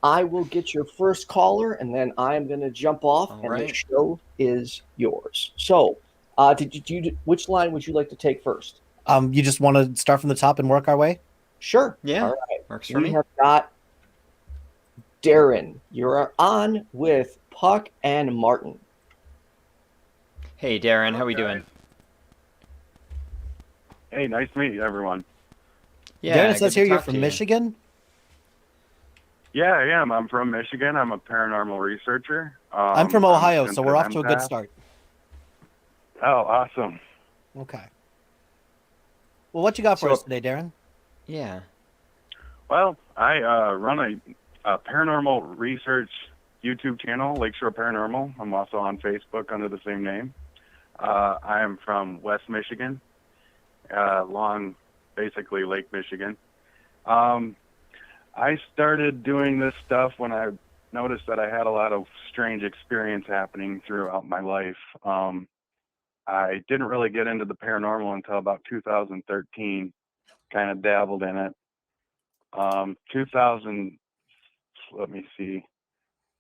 I will get your first caller, and then I'm going to jump off, All and right. the show is yours. So, which line would you like to take first? You just want to start from the top and work our way? Sure. Yeah, All right. works for We me. have got Darren. You're on with Puck and Martin. Hey, Darren, how we doing? Hey, nice to meet you, everyone. Yeah, Darren, it good says to here you're talk to from you. Michigan. Yeah, I am. I'm from Michigan. I'm a paranormal researcher. I'm from Ohio, so we're off to a good empath. start. Oh, awesome. Okay. Well, what you got for So- us today, Darren? Yeah. Well, I run a paranormal research YouTube channel, Lakeshore Paranormal. I'm also on Facebook under the same name. I am from West Michigan, along basically Lake Michigan. I started doing this stuff when I noticed that I had a lot of strange experience happening throughout my life. I didn't really get into the paranormal until about 2013, kind of dabbled in it.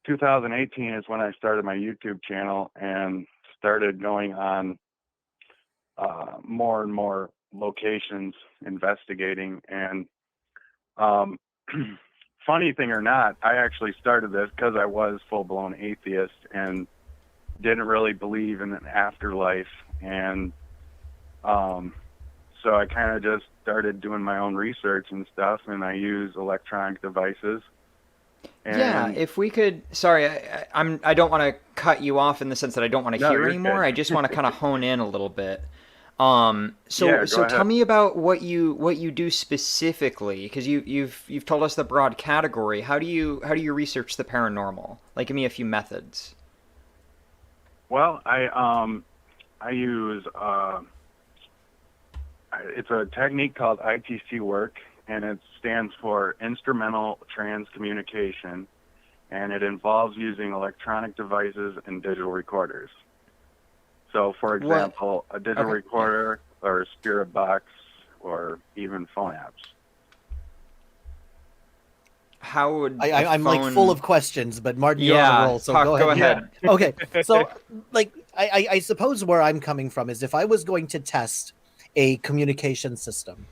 2018 is when I started my YouTube channel and started going on more and more locations investigating. And funny thing or not, I actually started this because I was full-blown atheist and didn't really believe in an afterlife. And so I kind of just started doing my own research and stuff, and I use electronic devices. And Yeah, if we could. Sorry, I don't want to cut you off in the sense that I don't want to No, hear you're anymore. good. I just want to kind of hone in a little bit. Yeah, So go tell ahead. me about what you do specifically, because you've told us the broad category. How do you research the paranormal? Like, give me a few methods. Well, I use it's a technique called ITC work, and it stands for Instrumental Transcommunication, and it involves using electronic devices and digital recorders. So, for What? example, a digital Okay. recorder or a spirit box or even phone apps. How would I'm like phone... full of questions, but Martin, you're on a Yeah, roll, so Puck, go go ahead. ahead. Okay, so like I suppose where I'm coming from is if I was going to test a communication system,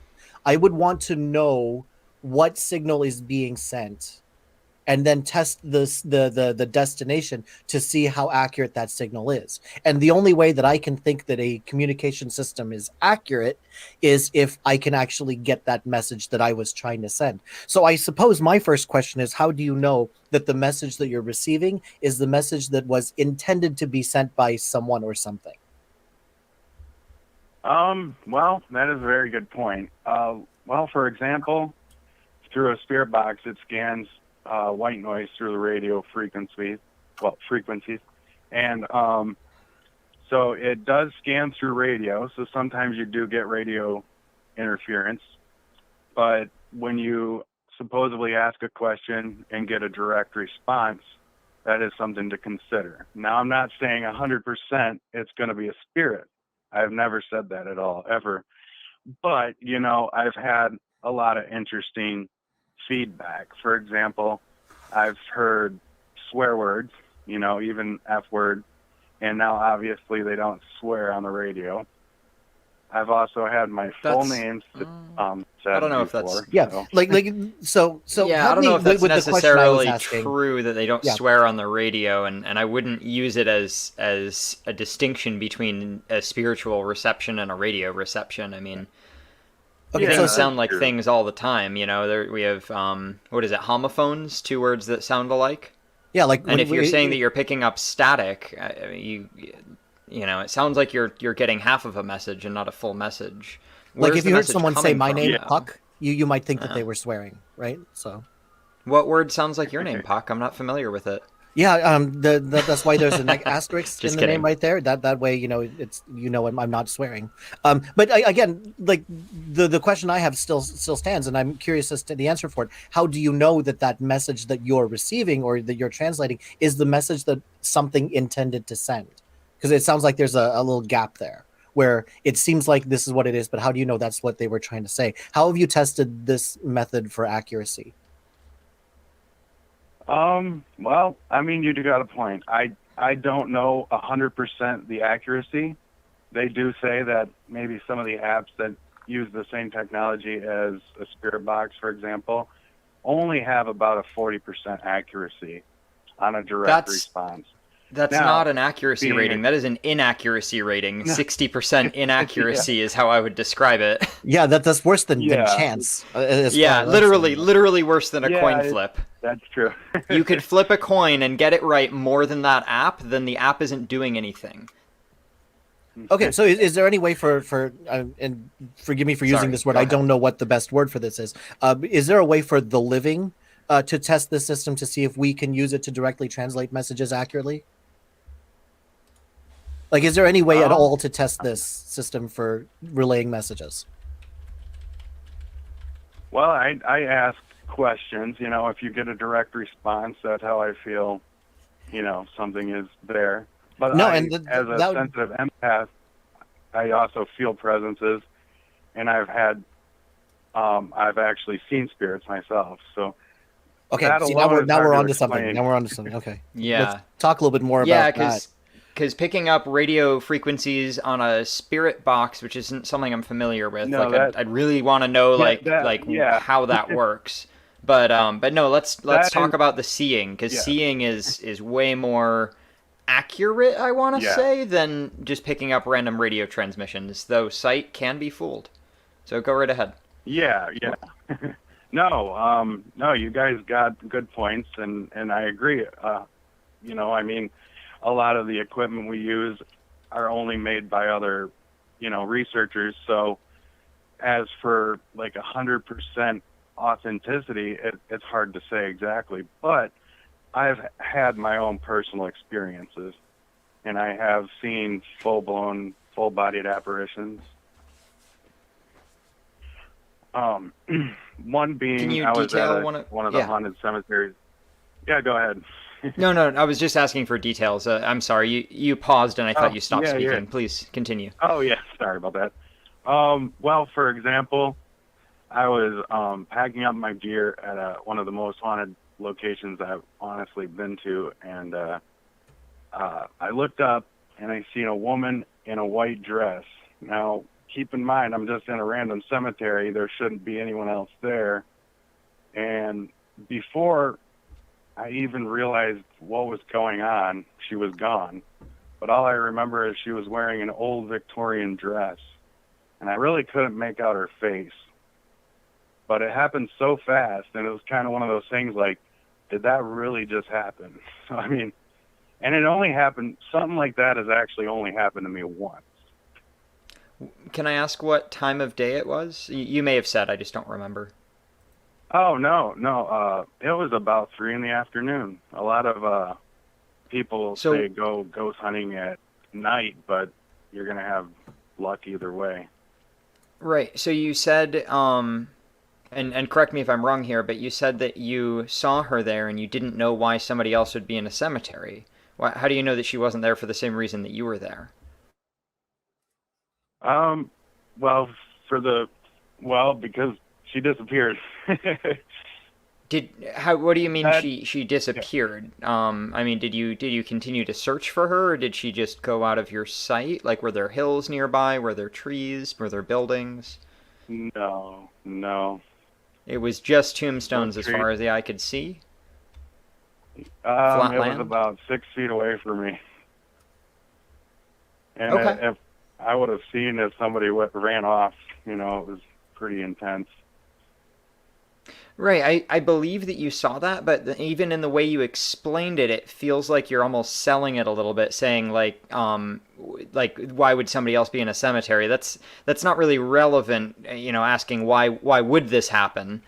I would want to know what signal is being sent and then test the destination to see how accurate that signal is. And the only way that I can think that a communication system is accurate is if I can actually get that message that I was trying to send. So I suppose my first question is, how do you know that the message that you're receiving is the message that was intended to be sent by someone or something? Well, that is a very good point. Well, for example, through a spirit box, it scans white noise through the radio frequencies, and so it does scan through radio. So sometimes you do get radio interference, but when you supposedly ask a question and get a direct response, that is something to consider. Now, I'm not saying 100% it's going to be a spirit. I've never said that at all, ever. But, you know, I've had a lot of interesting feedback. For example, I've heard swear words, you know, even F word, and now obviously they don't swear on the radio. I've also had my full name said I don't know if that's... before, Yeah, so. so yeah, I help don't me know if that's with the question I was necessarily asking. true that they don't Yeah. swear on the radio, and I wouldn't use it as a distinction between a spiritual reception and a radio reception. I mean, Okay, Yeah, things so sound like true. things all the time. You know, we have what is it, homophones? Two words that sound alike. yeah, like And if you're saying that you're picking up static, you know, it sounds like you're getting half of a message and not a full message. like Where's if the you heard message someone say coming my from, name though? Puck, you might think that Uh-huh. they were swearing, right? So What word sounds like your name, Puck? I'm not familiar with it. yeah, that's why there's an asterisk Just in the kidding. name right there. That way, you know, it's, you know, I'm not swearing. But again, like the question I have still stands, and I'm curious as to the answer for it. How do you know that that message that you're receiving or that you're translating is the message that something intended to send? Because it sounds like there's a little gap there where it seems like this is what it is, but how do you know that's what they were trying to say? How have you tested this method for accuracy? Well, I mean, you do got a point. I don't know 100% the accuracy. They do say that maybe some of the apps that use the same technology as a spirit box, for example, only have about a 40% accuracy on a direct response. That's Now, not an accuracy being rating. a- That is an inaccuracy rating. No. 60% inaccuracy is how I would describe it. Yeah, that's worse than Yeah. chance. As Yeah, far as I'm literally, saying. literally worse than a Yeah, coin flip. That's true. You could flip a coin and get it right more than that app, then the app isn't doing anything. Okay, so is there any way for and forgive me for using Sorry, this word, go I ahead. don't know what the best word for this is. Is there a way for the living to test this system to see if we can use it to directly translate messages accurately? Like, is there any way at all to test this system for relaying messages? Well, I ask questions. You know, if you get a direct response, that's how I feel, you know, something is there. But No, I, and as a sensitive empath, I also feel presences, and I've actually seen spirits myself. So Okay, that see, alone is now hard we're to onto something. explain. Now we're onto something. Okay. Yeah. Let's talk a little bit more Yeah, about that. because picking up radio frequencies on a spirit box, which isn't something I'm familiar with, No, I'd really want to know yeah. how that works. But no, let's That talk is- about the seeing, because Yeah. seeing is way more accurate, I want to Yeah. say, than just picking up random radio transmissions. Though sight can be fooled. So go right ahead. Yeah. No, you guys got good points, and I agree. You know, I mean, a lot of the equipment we use are only made by other, you know, researchers. So as for like 100% authenticity, it's hard to say exactly. But I've had my own personal experiences, and I have seen full-blown, full-bodied apparitions. One being, Can you I was detail at one of the yeah. haunted cemeteries. Yeah, go ahead. No, I was just asking for details. I'm sorry, you paused and I thought you stopped yeah, speaking. yeah. Please continue. Oh, yeah, sorry about that. Well, for example, I was packing up my gear at one of the most haunted locations I've honestly been to, and I looked up and I seen a woman in a white dress. Now, keep in mind, I'm just in a random cemetery. There shouldn't be anyone else there. And before I even realized what was going on, she was gone. But all I remember is she was wearing an old Victorian dress. And I really couldn't make out her face. But it happened so fast, and it was kind of one of those things like, did that really just happen? So, I mean, and it only happened, something like that has actually only happened to me once. Can I ask what time of day it was? You may have said, I just don't remember. Oh, no. It was about 3 p.m. A lot of people say go ghost hunting at night, but you're going to have luck either way. Right. So you said, and correct me if I'm wrong here, but you said that you saw her there and you didn't know why somebody else would be in a cemetery. How do you know that she wasn't there for the same reason that you were there? Well, because she disappeared. What do you mean she disappeared? Yeah. I mean, did you continue to search for her, or did she just go out of your sight? Like, were there hills nearby? Were there trees? Were there buildings? No. It was just tombstones as far as the eye could see? Flat land? It was about 6 feet away from me. And if I would have seen if somebody ran off, you know, it was pretty intense. Right, I believe that you saw that, but even in the way you explained it, it feels like you're almost selling it a little bit, saying like why would somebody else be in a cemetery? That's not really relevant, you know, asking why would this happen?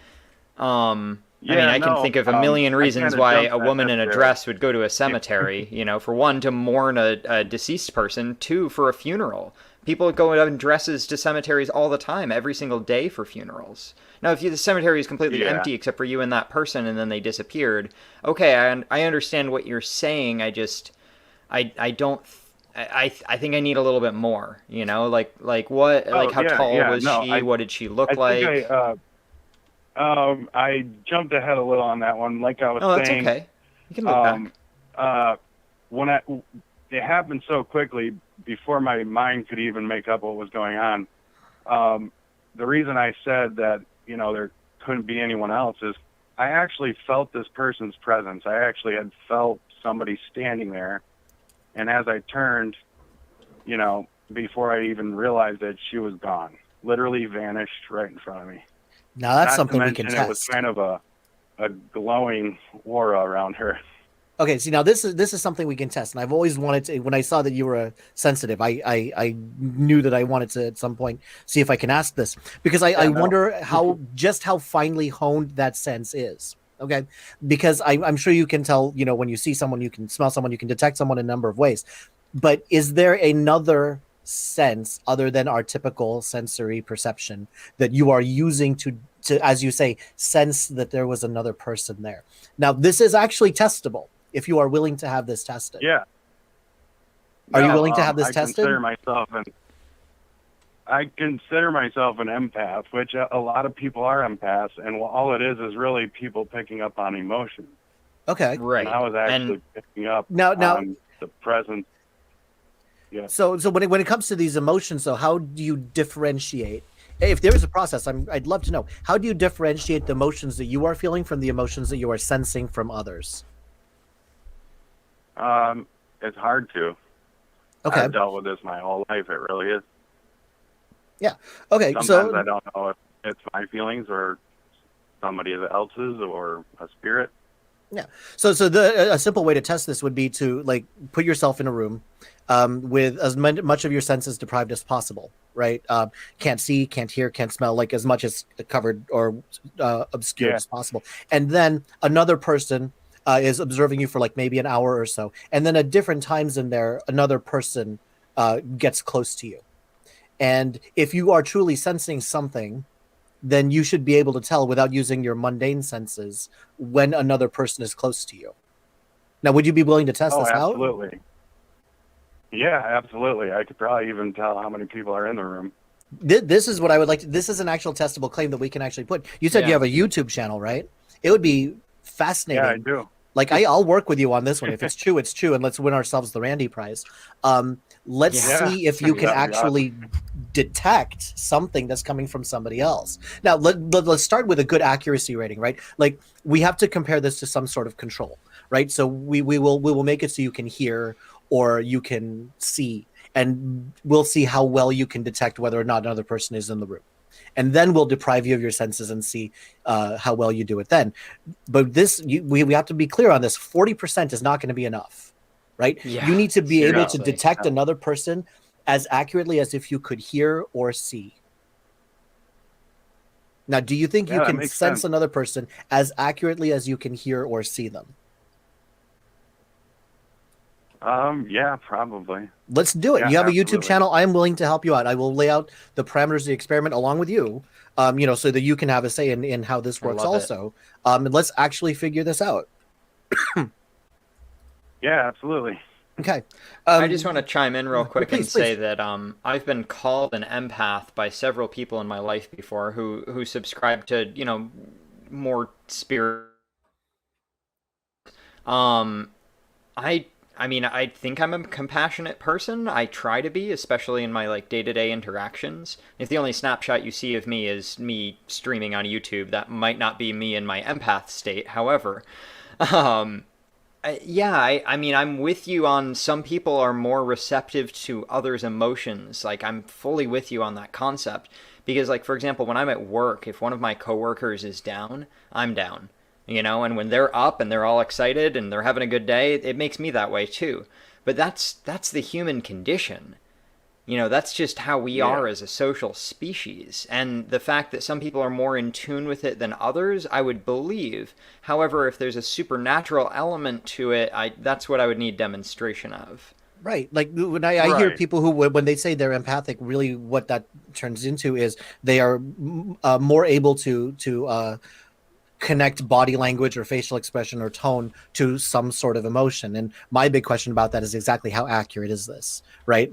I can think of a million reasons why a woman in a dress would go to a cemetery, you know, for one, to mourn a deceased person, two, for a funeral. People go in dresses to cemeteries all the time, every single day for funerals. Now, if the cemetery is completely empty except for you and that person, and then they disappeared, okay, I understand what you're saying. I think I need a little bit more. You know, like what, like how tall was she? What did she look like? I jumped ahead a little on that one. Like I was Oh, that's saying, okay. You can look back. when it happened so quickly before my mind could even make up what was going on. The reason I said that, there couldn't be anyone else is I actually felt this person's presence. I actually had felt somebody standing there. And as I turned, before I even realized that, she was gone, literally vanished right in front of me. Now that's Not something to we can mention it was test. kind of a glowing aura around her. Okay, see now this is something we can test, and I've always wanted to. When I saw that you were sensitive, I knew that I wanted to at some point see if I can ask this, because I wonder how finely honed that sense is. Okay, because I'm sure you can tell, when you see someone, you can smell someone, you can detect someone in a number of ways. But is there another sense other than our typical sensory perception that you are using to, as you say, sense that there was another person there? Now, this is actually testable if you are willing to have this tested. Yeah. Are you willing to have this I tested? I consider myself an empath, which a lot of people are empaths, and all it is really people picking up on emotion. Okay. Right. And I was actually picking up Now, on the presence. Yeah. So when it comes to these emotions, though, how do you differentiate? If there is a process, I'd love to know. How do you differentiate the emotions that you are feeling from the emotions that you are sensing from others? It's hard to. Okay. I've dealt with this my whole life. It really is. Yeah. Okay. Sometimes I don't know if it's my feelings or somebody else's or a spirit. Yeah. So a simple way to test this would be to put yourself in a room with as much of your senses deprived as possible, right? Can't see, can't hear, can't smell, as much as covered or obscured as possible. And then another person is observing you for maybe an hour or so. And then at different times in there, another person gets close to you. And if you are truly sensing something, then you should be able to tell without using your mundane senses when another person is close to you. Now, would you be willing to test this out? Absolutely. Yeah, absolutely. I could probably even tell how many people are in the room. This is what I would like to. This is an actual testable claim that we can actually put. You said you have a YouTube channel, right? It would be fascinating. Yeah, I do. I'll work with you on this one. If it's true, it's true, and let's win ourselves the Randy Prize. Let's see if you can actually detect something that's coming from somebody else. Now, let's start with a good accuracy rating, right? We have to compare this to some sort of control, right? So we will make it so you can hear or you can see, and we'll see how well you can detect whether or not another person is in the room. And then we'll deprive you of your senses and see how well you do it then. But we have to be clear on this. 40% is not going to be enough, right? Yeah, you need to be able to seriously. detect another person as accurately as if you could hear or see. Now, do you think you can sense another person as accurately as you can hear or see them? Yeah, probably. Let's do it. Yeah, You have a absolutely. YouTube channel. I am willing to help you out. I will lay out the parameters of the experiment along with you, so that you can have a say in how this works also. And let's actually figure this out. Yeah, absolutely. Okay. I just want to chime in real quick and please. say that I've been called an empath by several people in my life before who subscribe to, more spirit. I mean, I think I'm a compassionate person. I try to be, especially in my day-to-day interactions. If the only snapshot you see of me is me streaming on YouTube, that might not be me in my empath state. However, I mean, I'm with you on some people are more receptive to others' emotions. I'm fully with you on that concept. Because, for example, when I'm at work, if one of my coworkers is down, I'm down. And when they're up and they're all excited and they're having a good day, it makes me that way too. But that's the human condition. That's just how we are as a social species. And the fact that some people are more in tune with it than others, I would believe. However, if there's a supernatural element to it, that's what I would need demonstration of. Right. When I hear people who, when they say they're empathic, really what that turns into is they are more able to connect body language or facial expression or tone to some sort of emotion. And my big question about that is exactly how accurate is this, right?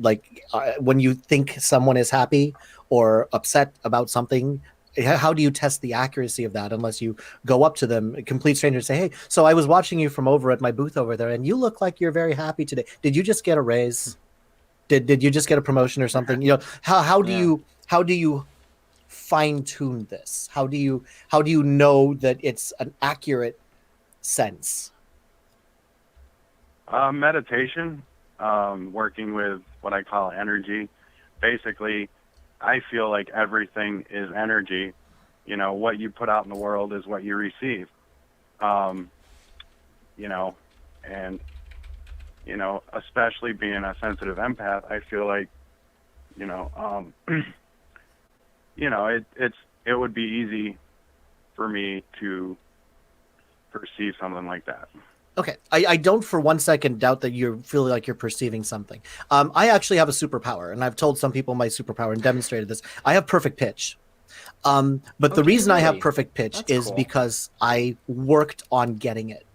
When you think someone is happy or upset about something, how do you test the accuracy of that unless you go up to them, a complete stranger, and say, hey, so I was watching you from over at my booth over there, and you look like you're very happy today. Did you just get a raise? Did you just get a promotion or something? You know, how do you fine tune this? How do you know that it's an accurate sense? Meditation, working with what I call energy. Basically, I feel like everything is energy. You know, what you put out in the world is what you receive. You know, and, you know, especially being a sensitive empath, I feel like, you know, you know, it would be easy for me to perceive something like that. Okay, I don't for one second doubt that you feel like you're perceiving something. I actually have a superpower, and I've told some people my superpower and demonstrated this. I have perfect pitch. But the reason I have perfect pitch is because I worked on getting it.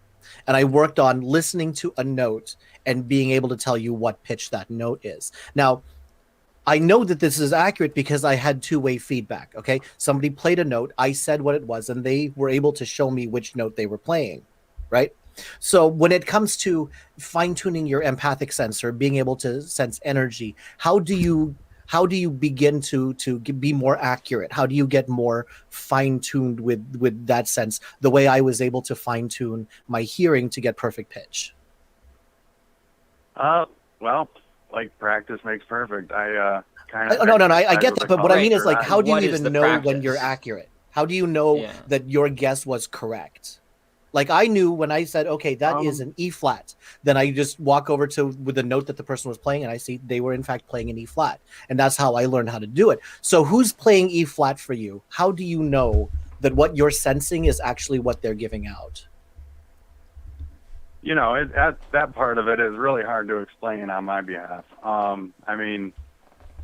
And I worked on listening to a note and being able to tell you what pitch that note is. Now, I know that this is accurate because I had two-way feedback, okay? Somebody played a note, I said what it was, and they were able to show me which note they were playing, right? So when it comes to fine-tuning your empathic sense or being able to sense energy, how do you begin to be more accurate? How do you get more fine-tuned with that sense, the way I was able to fine-tune my hearing to get perfect pitch? Well, like practice makes perfect. I kind of... No, I get that, but what I mean is, like, how do you What is even the know when you're practice? accurate? How do you know that your guess was correct? Like, I knew when I said, okay, that is an E flat, then I just walk over to with the note that the person was playing, and I see they were in fact playing an E flat. And that's how I learned how to do it. So who's playing E flat for you? How do you know that what you're sensing is actually what they're giving out? You know, that part of it is really hard to explain on my behalf. I mean,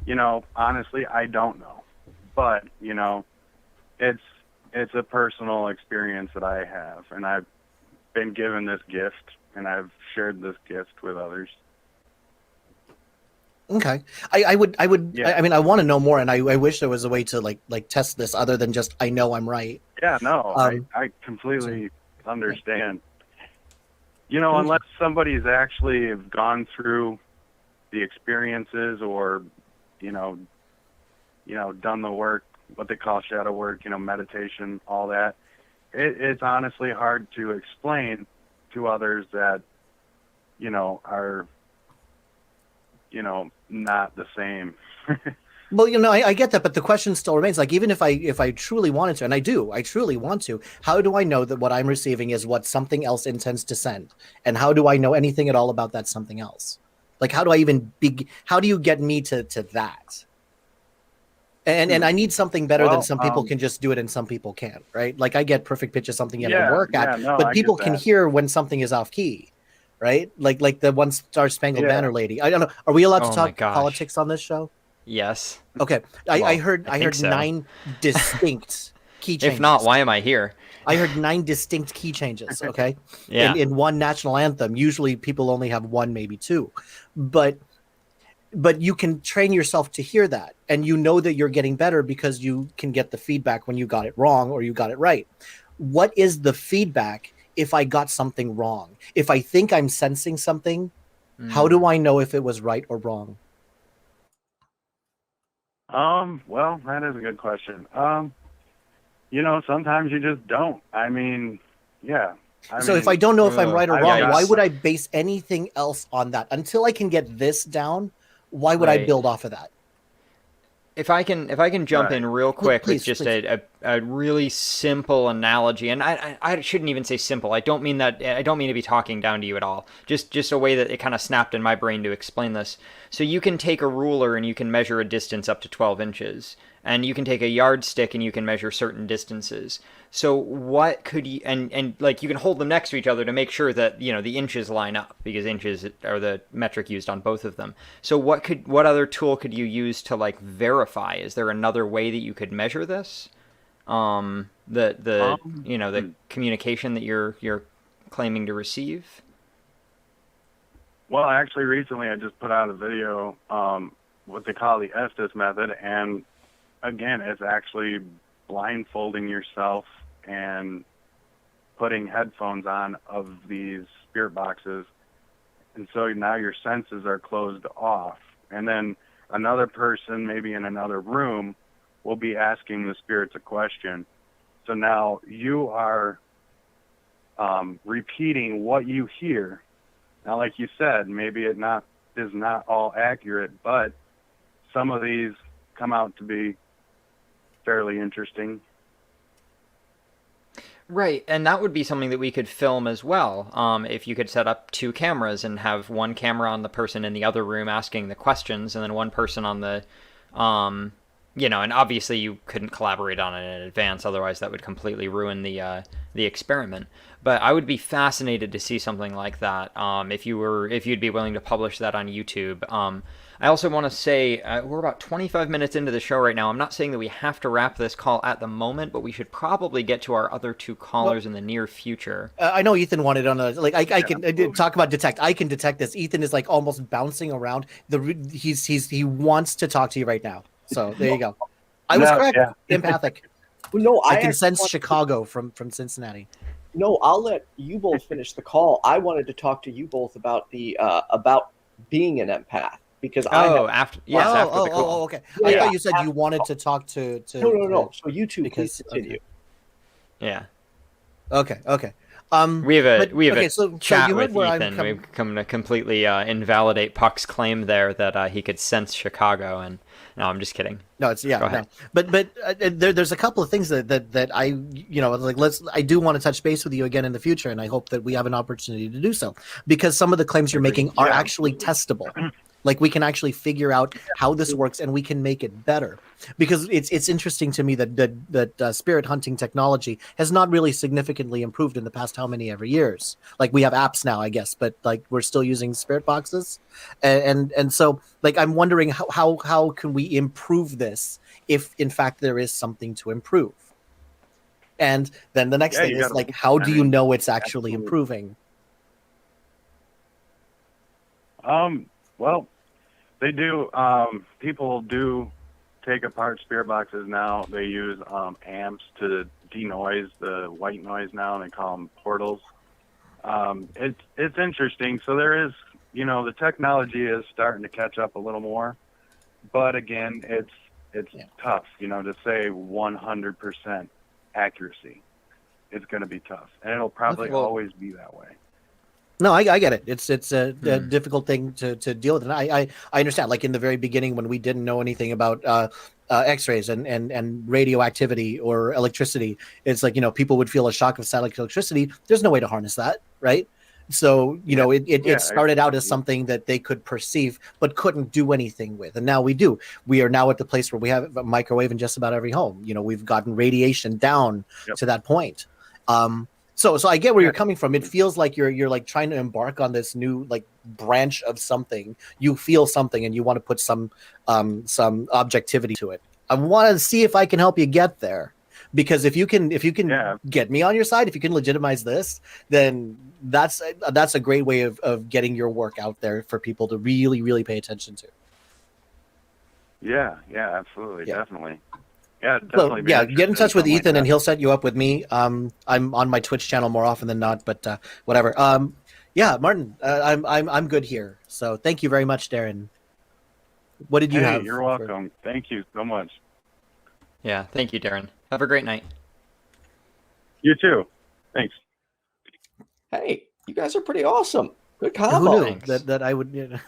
you know, honestly, I don't know. But, you know, it's a personal experience that I have, and I've been given this gift, and I've shared this gift with others. Okay. I would, Yeah. I mean, I want to know more, and I wish there was a way to like test this other than just, I know I'm right. Yeah, no, I completely understand. You know, unless somebody's actually gone through the experiences or, you know, done the work, what they call shadow work, you know, meditation, all that. It's honestly hard to explain to others that, you know, are, you know, not the same. Well, you know, I get that, but the question still remains, like, even if I truly wanted to, and I truly want to, how do I know that what I'm receiving is what something else intends to send? And how do I know anything at all about that something else? Like, how do I even how do you get me to that? And I need something better than some people can just do it and some people can't, right? Like, I get perfect pitch of something you have to work at, but people can hear when something is off key, right? Like the one Star Spangled Banner lady. I don't know. Are we allowed to talk politics on this show? Yes. Okay. I heard 9 distinct key changes. If not, why am I here? I heard 9 distinct key changes, okay? Yeah. In one national anthem. Usually people only have 1, maybe 2. But you can train yourself to hear that, and you know that you're getting better because you can get the feedback when you got it wrong or you got it right. What is the feedback if I got something wrong? If I think I'm sensing something, how do I know if it was right or wrong? Well, that is a good question. You know, sometimes you just don't. I mean, yeah. So if I don't know if I'm right or wrong, why would I base anything else on that? Until I can get this down, why would I build off of that? If I can jump in real quick with just please. a really simple analogy, and I shouldn't even say simple. I don't mean to be talking down to you at all. Just a way that it kind of snapped in my brain to explain this. So you can take a ruler and you can measure a distance up to 12 inches. And you can take a yardstick and you can measure certain distances. So what could you, and like you can hold them next to each other to make sure that, you know, the inches line up, because inches are the metric used on both of them. So what other tool could you use to like verify? Is there another way that you could measure this? The communication that you're claiming to receive? Well, actually recently I just put out a video, what they call the Estes method, and again, it's actually blindfolding yourself and putting headphones on of these spirit boxes. And so now your senses are closed off. And then another person, maybe in another room, will be asking the spirits a question. So now you are repeating what you hear. Now, like you said, maybe it is not all accurate, but some of these come out to be fairly interesting. Right, and that would be something that we could film as well. If you could set up 2 cameras and have one camera on the person in the other room asking the questions, and then one person on the, and obviously you couldn't collaborate on it in advance, otherwise that would completely ruin the experiment. But I would be fascinated to see something like that. If you'd be willing to publish that on YouTube. I also want to say we're about 25 minutes into the show right now. I'm not saying that we have to wrap this call at the moment, but we should probably get to our other 2 callers in the near future. I know Ethan wanted on a I can talk about detect. I can detect this. Ethan is like almost bouncing around. He wants to talk to you right now. So there you go. I was correct. Yeah. Empathic. No, I can sense Chicago from Cincinnati. No, I'll let you both finish the call. I wanted to talk to you both about the about being an empath because after the call. Okay. I thought you said you wanted to talk to No. So you two please continue. Okay. Yeah. Okay. We have a chat you with Ethan. We've come to completely invalidate Puck's claim there that he could sense Chicago, and no, I'm just kidding. No, it's no. But there's a couple of things that I I do want to touch base with you again in the future, and I hope that we have an opportunity to do so because some of the claims you're making are actually testable. Like we can actually figure out how this works and we can make it better. Because it's interesting to me that spirit hunting technology has not really significantly improved in the past how many ever years. Like we have apps now, I guess, but like we're still using spirit boxes. And so like I'm wondering how can we improve this if in fact there is something to improve? And then the next thing is like how do you know it's actually improving? Well, they do. People do take apart spirit boxes now. They use amps to denoise the white noise now, and they call them portals. It's interesting. So there is, the technology is starting to catch up a little more, but again, it's tough, to say 100% accuracy. It's going to be tough, and it'll probably always be that way. No, I get it. It's a difficult thing to deal with, and I understand. Like in the very beginning, when we didn't know anything about X-rays and radioactivity or electricity, it's like people would feel a shock of static electricity. There's no way to harness that, right? So it started out as something that they could perceive but couldn't do anything with, and now we do. We are now at the place where we have a microwave in just about every home. We've gotten radiation down to that point. So I get where you're coming from. It feels like you're like trying to embark on this new like branch of something. You feel something and you want to put some objectivity to it. I want to see if I can help you get there, because if you can get me on your side, if you can legitimize this, then that's a great way of getting your work out there for people to really, really pay attention to. Yeah, absolutely, definitely. Yeah, definitely. So, get in touch with Ethan and he'll set you up with me. I'm on my Twitch channel more often than not, but whatever. Martin, I'm good here. So thank you very much, Darren. What did you have? You're welcome. Thank you so much. Yeah, thank you, Darren. Have a great night. You too. Thanks. Hey, you guys are pretty awesome. Good combo. Who knew that I would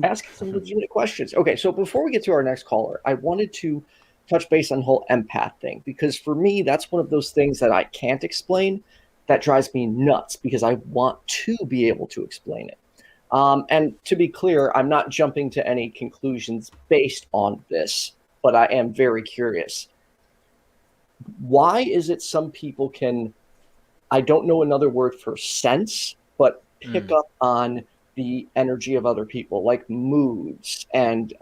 ask some legitimate questions. Okay, so before we get to our next caller, I wanted to touch base on the whole empath thing, because for me, that's one of those things that I can't explain that drives me nuts because I want to be able to explain it. And to be clear, I'm not jumping to any conclusions based on this, but I am very curious. Why is it some people can, I don't know another word for sense, but pick up on the energy of other people, like moods and,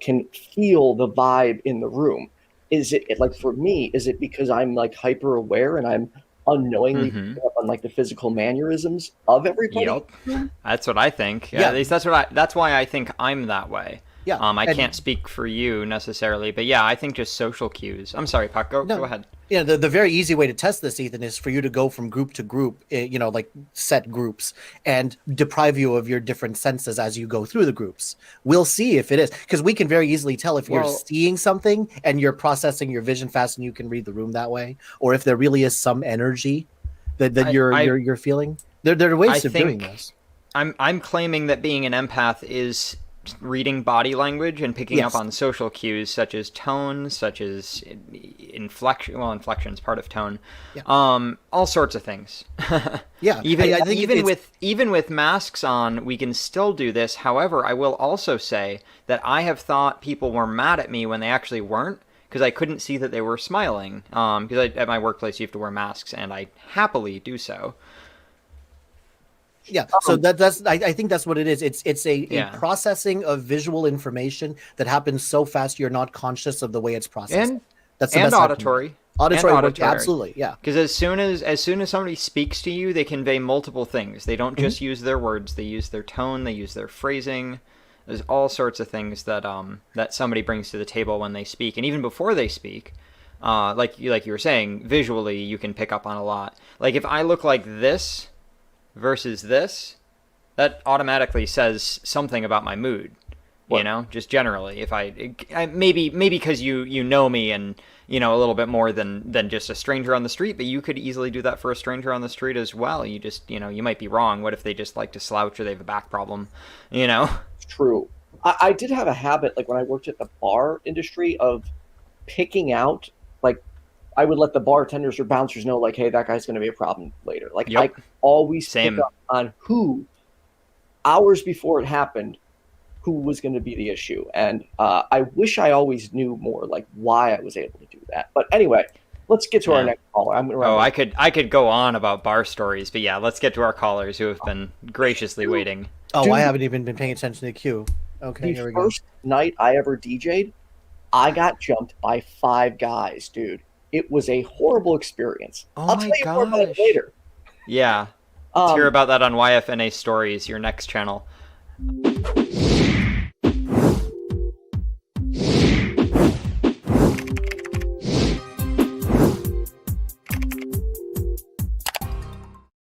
can feel the vibe in the room? Is it like, for me, is it because I'm like hyper aware and I'm unknowingly picking up on like the physical mannerisms of everybody? Yep. That's what I think. Yeah. At least that's why I think I'm that way. Yeah. I can't speak for you necessarily, but yeah, I think just social cues. I'm sorry, Puck, go ahead. Yeah, the very easy way to test this, Ethan, is for you to go from group to group, like set groups, and deprive you of your different senses as you go through the groups. We'll see if it is, because we can very easily tell if you're seeing something and you're processing your vision fast and you can read the room that way, or if there really is some energy that you're feeling. There are ways of doing this. I'm claiming that being an empath is reading body language and picking up on social cues such as tone, such as inflection. Well, inflection is part of tone. Yeah. All sorts of things. Yeah. Even with masks on, we can still do this. However, I will also say that I have thought people were mad at me when they actually weren't, because I couldn't see that they were smiling. Because at my workplace you have to wear masks, and I happily do so. Yeah, so I think that's what it is. It's a processing of visual information that happens so fast you're not conscious of the way it's processed. That's the best auditory. Auditory, absolutely, yeah. Because as soon as somebody speaks to you, they convey multiple things. They don't just use their words; they use their tone, they use their phrasing. There's all sorts of things that that somebody brings to the table when they speak, and even before they speak. Like you were saying, visually you can pick up on a lot. Like if I look like this versus this, that automatically says something about my mood. What? Just generally. If I maybe because you know me and a little bit more than just a stranger on the street, but you could easily do that for a stranger on the street as well. You just you might be wrong. What if they just like to slouch or they have a back problem? It's true. I did have a habit, like when I worked at the bar industry, of picking out, like, I would let the bartenders or bouncers know, like, hey, that guy's going to be a problem later. Like, I always pick up on who, hours before it happened, who was going to be the issue. And I wish I always knew more, like, why I was able to do that. But anyway, let's get to our next caller. I could go on about bar stories, but yeah, let's get to our callers who have been graciously waiting. I haven't even been paying attention to the queue. Okay, here we go. The first night I ever DJ'd, I got jumped by 5 guys, dude. It was a horrible experience. I'll tell you more about it later. Yeah. Let's hear about that on YFNA Stories, your next channel.